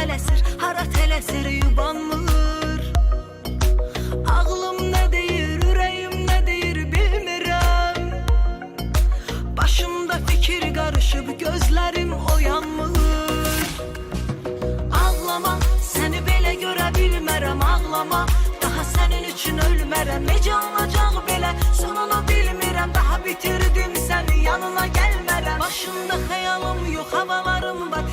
tələsir, hara tələsir yubanmır. Ağlım nə deyir, ürəyim nə deyir bilmirəm. Başımda fikir qarışıb, gözlərim oyanmır. Ağlama, səni belə görə bilmərəm, ağlama. Daha sənin üçün ölmərəm, necə olacaq belə, sonunu bilmirəm. Daha bitirdim səni, yanına gəlmərəm. Başımda xəyalım yox, havalarım var,